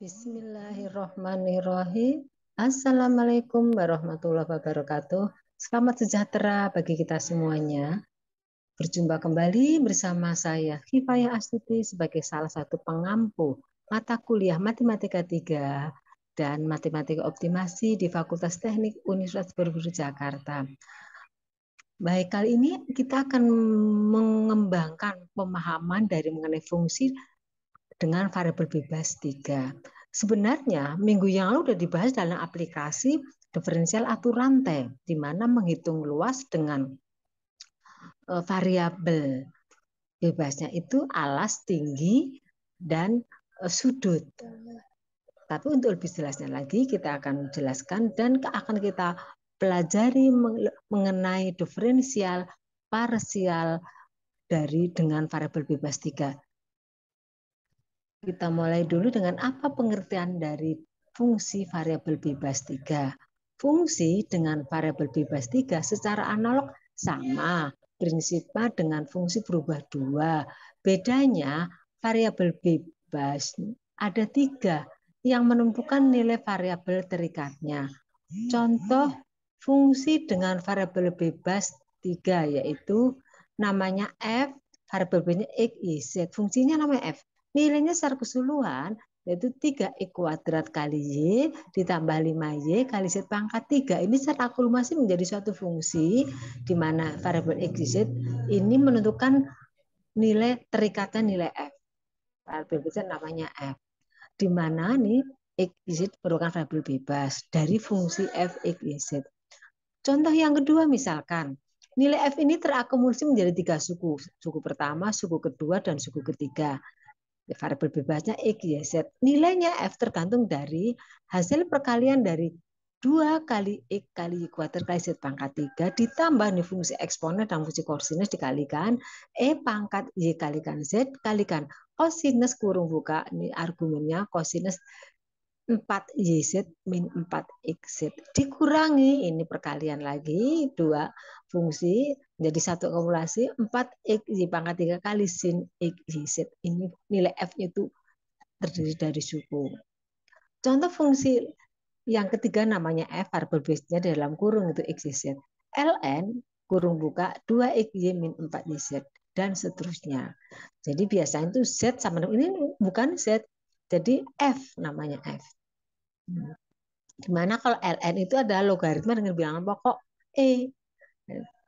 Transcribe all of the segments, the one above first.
Bismillahirrahmanirrahim. Assalamualaikum warahmatullahi wabarakatuh. Selamat sejahtera bagi kita semuanya. Berjumpa kembali bersama saya, Kifayah Astuti, sebagai salah satu pengampu mata kuliah Matematika 3 dan Matematika Optimasi di Fakultas Teknik Universitas Borobudur Jakarta. Baik, kali ini kita akan mengembangkan pemahaman dari mengenai fungsi dengan variabel bebas 3. Sebenarnya minggu yang lalu sudah dibahas dalam aplikasi diferensial atur rantai, di mana menghitung luas dengan variabel bebasnya itu alas, tinggi, dan sudut. Tapi untuk lebih jelasnya lagi kita akan jelaskan dan akan kita pelajari mengenai diferensial parsial dengan variabel bebas 3. Kita mulai dulu dengan apa pengertian dari fungsi variabel bebas 3. Fungsi dengan variabel bebas 3 secara analog sama, prinsipnya dengan fungsi berubah 2. Bedanya variabel bebas ada 3 yang menentukan nilai variabel terikatnya. Contoh fungsi dengan variabel bebas 3 yaitu namanya f, variabel bebasnya x, y, z. Fungsinya namanya f. Nilainya secara keseluruhan yaitu 3x kuadrat kali y ditambah 5y kali z pangkat 3. Ini secara akumulasi menjadi suatu fungsi di mana variabel x, y, z ini menentukan nilai terikatnya nilai f. Variabel bebas namanya f. Di mana nih x, y, z merupakan variabel bebas dari fungsi f, x, y, z. Contoh yang kedua misalkan, nilai f ini terakumulasi menjadi 3 suku. Suku pertama, suku kedua, dan suku ketiga. Variabel bebasnya x, y, z. Nilainya f tergantung dari hasil perkalian dari 2 kali x kali y kuadrat kali z pangkat 3 ditambah nih fungsi eksponen dan fungsi kosinus dikalikan e pangkat y kalikan z kalikan kosinus kurung buka, ini argumennya kosinus 4YZ min 4XZ dikurangi, ini perkalian lagi, 2 fungsi menjadi satu akumulasi 4XY pangkat 3 kali sin XYZ. Ini nilai F-nya itu terdiri dari suku. Contoh fungsi yang ketiga namanya F, variabel base-nya dalam kurung itu XYZ. ln kurung buka 2XY min 4YZ dan seterusnya. Jadi biasanya itu Z sama ini bukan Z, jadi F namanya F. Dimana kalau ln itu adalah logaritma dengan bilangan pokok E.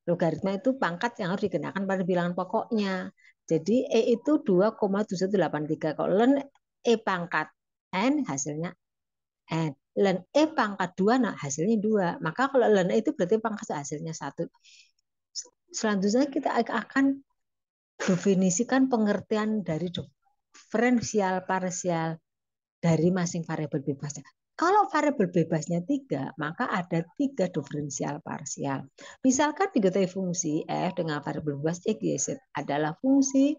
Logaritma itu pangkat yang harus dikenakan pada bilangan pokoknya. Jadi E itu 2,7183. Kalau ln E pangkat N hasilnya N. Ln E pangkat 2 nah hasilnya 2. Maka kalau ln E itu berarti pangkat hasilnya 1. Selanjutnya kita akan definisikan pengertian dari diferensial parsial dari masing variabel bebasnya. Kalau variabel bebasnya 3, maka ada 3 diferensial parsial. Misalkan diketahui fungsi f dengan variabel bebas x, y, z adalah fungsi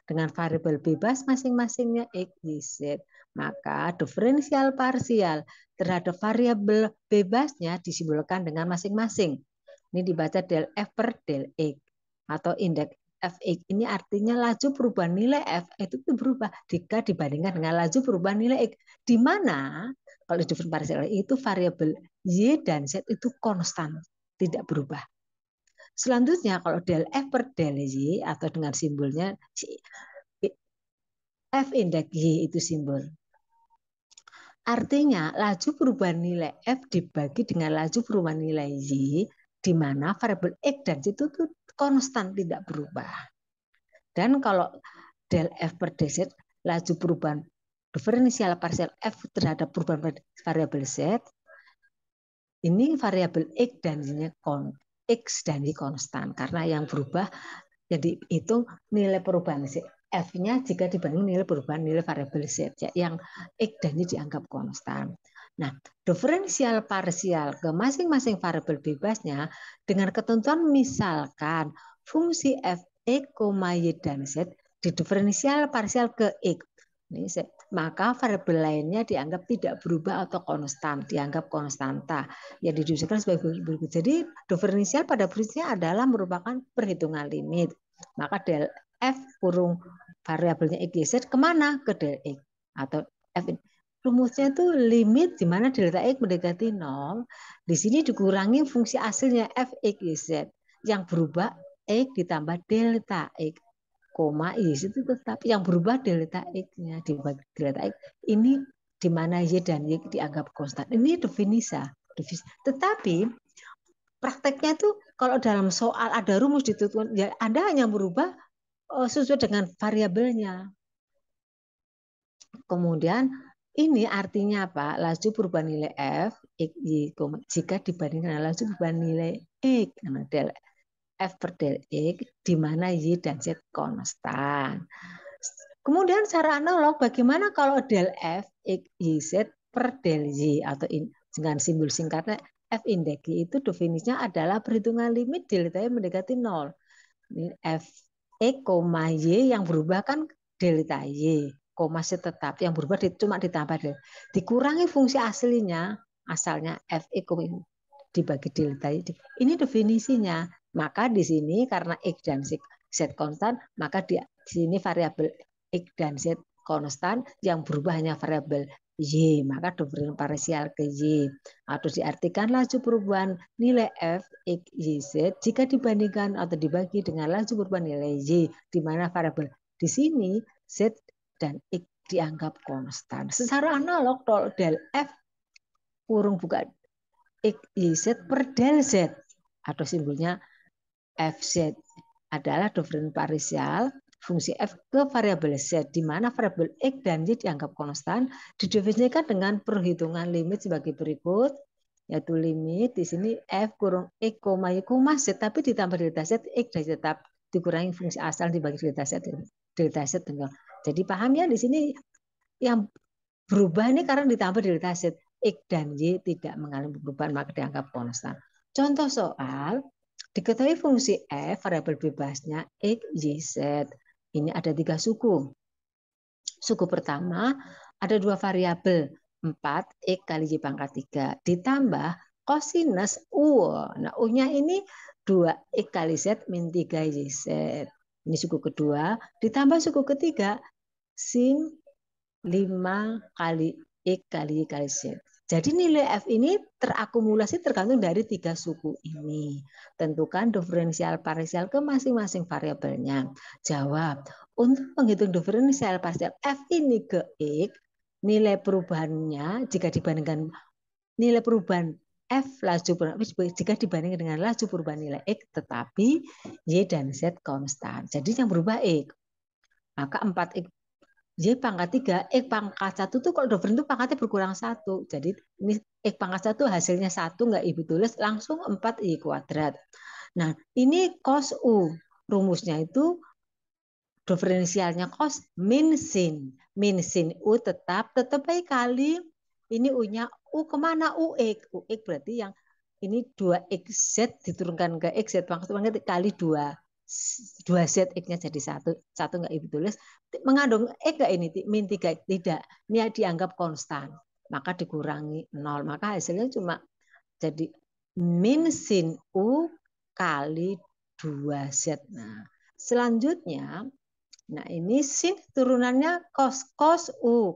dengan variabel bebas masing-masingnya x, y, z. Maka diferensial parsial terhadap variabel bebasnya disimbolkan dengan masing-masing. Ini dibaca del f per del x atau indeks Fx ini artinya laju perubahan nilai F itu berubah jika dibandingkan dengan laju perubahan nilai X. Di mana kalau different parsial itu variabel Y dan Z itu konstan, tidak berubah. Selanjutnya kalau del F per del Y atau dengan simbolnya F indeks Y itu simbol. Artinya laju perubahan nilai F dibagi dengan laju perubahan nilai Y di mana variabel X dan Z itu konstan tidak berubah. Dan kalau del F per dz laju perubahan diferensial parsial F terhadap perubahan variabel Z, ini variabel X dan X dan Y konstan karena yang berubah jadi itu nilai perubahan F-nya jika dibanding nilai perubahan nilai variabel Z yang X dan Y dianggap konstan. Nah, diferensial parsial ke masing-masing variabel bebasnya dengan ketentuan misalkan fungsi f, x, y, dan z didiferensial parsial ke x. Maka variabel lainnya dianggap tidak berubah atau konstan, dianggap konstanta. Yang didefinisikan sebagai berikut. Jadi diferensial pada prinsipnya adalah merupakan perhitungan limit. Maka del f kurung variabelnya x, y, z kemana? Ke del x atau f rumusnya itu limit di mana delta X mendekati 0. Di sini dikurangi fungsi aslinya fx z yang berubah X ditambah delta X, koma Y itu tetap yang berubah delta X-nya dibagi delta X. Ini di mana Y dan Y dianggap konstan. Ini definisi. Tetapi prakteknya tuh kalau dalam soal ada rumus ditentukan, ya Anda hanya merubah sesuai dengan variabelnya. Kemudian ini artinya apa? Laju perubahan nilai F, X, Y, jika dibandingkan dengan laju perubahan nilai X, del F per del X, di mana Y dan Z konstan. Kemudian secara analog, bagaimana kalau del F, X, Y, Z per del Y, atau dengan simbol singkatnya F indeks Y itu definisinya adalah perhitungan limit delta Y mendekati 0. F, X, Y yang berubah kan delta Y. Koma tetap yang berubah cuma ditambah dikurangi fungsi aslinya asalnya fx dibagi delta ini definisinya. Maka di sini karena x dan z konstan, maka di sini variabel x dan z konstan yang berubah hanya variabel y, maka diferensial parsial ke y. Atau diartikan laju perubahan nilai f, x, y, z jika dibandingkan atau dibagi dengan laju perubahan nilai y, di mana variabel di sini z dan X dianggap konstan. Secara analog, del F kurung buka X, Y, Z per del Z atau simbolnya FZ adalah diferensial parsial fungsi F ke variabel Z, di mana variabel X dan Y dianggap konstan, didefinisikan dengan perhitungan limit sebagai berikut, yaitu limit di sini F kurung X, Y, Z, tapi ditambah delta Z, X dan Z tetap dikurangi fungsi asal dibagi delta Z tinggal. Jadi paham ya, di sini yang berubah ini karena ditambah delta Z, X dan Y tidak mengalami perubahan maka dianggap konstan. Contoh soal, diketahui fungsi F variabel bebasnya X, Y, Z. Ini ada 3 suku. Suku pertama ada 2 variabel 4 X kali Y pangkat 3 ditambah kosinus U. Nah, U-nya ini 2X kali Z min 3YZ. Ini suku kedua. Ditambah suku ketiga sin 5 kali X kali Y kali Z. Jadi nilai F ini terakumulasi tergantung dari 3 suku ini. Tentukan diferensial parsial ke masing-masing variabelnya. Jawab, untuk menghitung diferensial parsial F ini ke X, nilai perubahannya jika dibandingkan nilai perubahan F laju perubahan jika dibandingkan dengan laju perubahan nilai X, tetapi Y dan Z konstan. Jadi yang berubah X. Maka 4X Y pangkat 3, X pangkat 1 tuh kalau diferensial itu pangkatnya berkurang 1. Jadi ini X pangkat 1 hasilnya 1, nggak Ibu tulis, langsung 4Y kuadrat. Nah, ini cos U. Rumusnya itu diferensialnya cos min sin. Min sin U tetap baik kali. Ini U-nya U kemana? UX. UX berarti yang ini 2XZ diturunkan ke XZ pangkat kali 2. 2Z X-nya jadi 1. 1 nggak Ibu tulis. Mengandung X nggak ini? Min 3. Tidak. Ini dianggap konstan. Maka dikurangi 0. Maka hasilnya cuma jadi min sin U kali 2Z. Nah, selanjutnya, nah ini sin turunannya cos U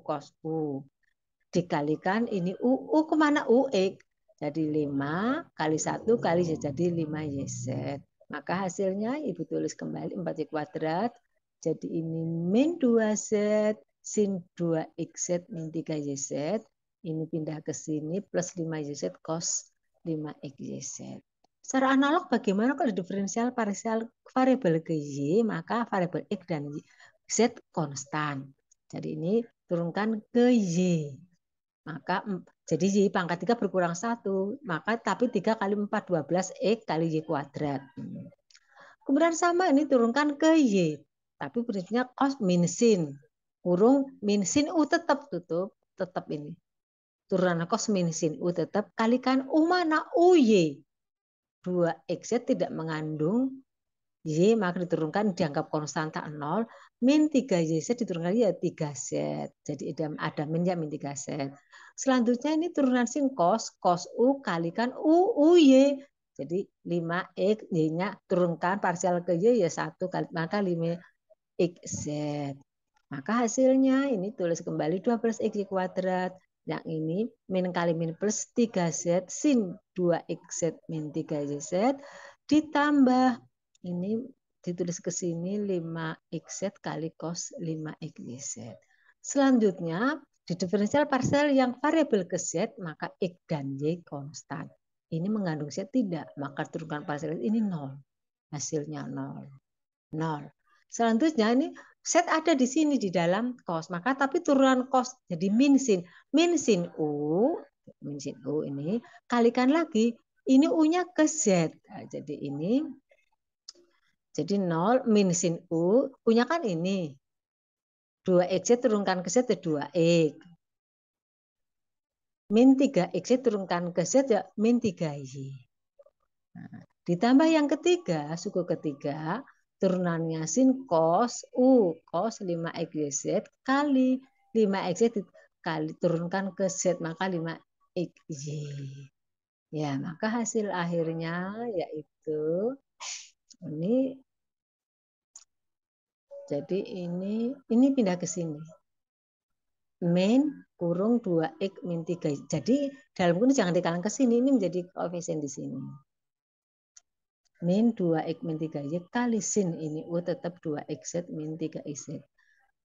dikalikan ini U kemana? UX. Jadi 5 kali 1 kali jadi 5YZ. Maka hasilnya Ibu tulis kembali 4Y kuadrat. Jadi ini min 2Z sin 2XZ min 3YZ. Ini pindah ke sini plus 5YZ cos 5XYZ. Secara analog bagaimana kalau diferensial parsial variabel ke Y, maka variabel X dan Z konstan. Jadi ini turunkan ke Y. Maka jadi Y pangkat 3 berkurang 1. Maka tapi 3 kali 4, 12 X kali Y kuadrat. Kemudian sama ini turunkan ke Y. Tapi prinsipnya cos min sin. Kurung min sin U tetap tutup. Tetap ini. Turunan cos min sin U tetap. Kalikan U mana? UY. 2XZ tidak mengandung Y, maka diturunkan dianggap konstanta 0. Min 3YZ diturunkan ya 3Z. Jadi ada min ya min 3Z. Selanjutnya ini turunan sin cos U kalikan UY. Jadi 5X, Y-nya turunkan parsial ke Y ya 1 kali, maka 5XZ. Maka hasilnya ini tulis kembali 12x kuadrat. Yang ini min kali min plus 3z sin 2xz min 3z ditambah ini ditulis ke sini 5xz kali cos 5xz. Selanjutnya di diferensial parsial yang variabel ke z maka x dan y konstan. Ini mengandung z tidak, maka turunkan parsial ini 0. Hasilnya 0. 0. Selanjutnya ini set ada di sini di dalam cos, maka tapi turunan cos jadi min sin u ini kalikan lagi ini u-nya ke z. Nah, jadi ini jadi 0 min sin u-nya kan ini 2x turunkan ke z ya 2x. Min 3x turunkan ke z ya min 3y. Nah, ditambah yang ketiga, suku ketiga, turunannya sin cos U, cos 5xz kali 5xz kali turunkan ke z, maka 5xy. Ya, maka hasil akhirnya yaitu ini, jadi ini pindah ke sini. Min kurung 2x min 3. Jadi dalam kurung jangan dikalang ke sini, ini menjadi koefisien di sini. Min 2x min 3y kali sin ini U tetap 2xz min 3xz.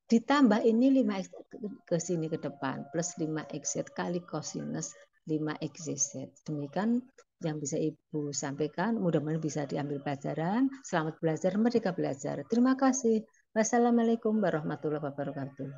Ditambah ini 5x ke sini ke depan plus 5xz kali kosinus 5xz. Demikian yang bisa Ibu sampaikan. Mudah-mudahan bisa diambil pelajaran. Selamat belajar, merdeka belajar. Terima kasih. Wassalamualaikum warahmatullahi wabarakatuh.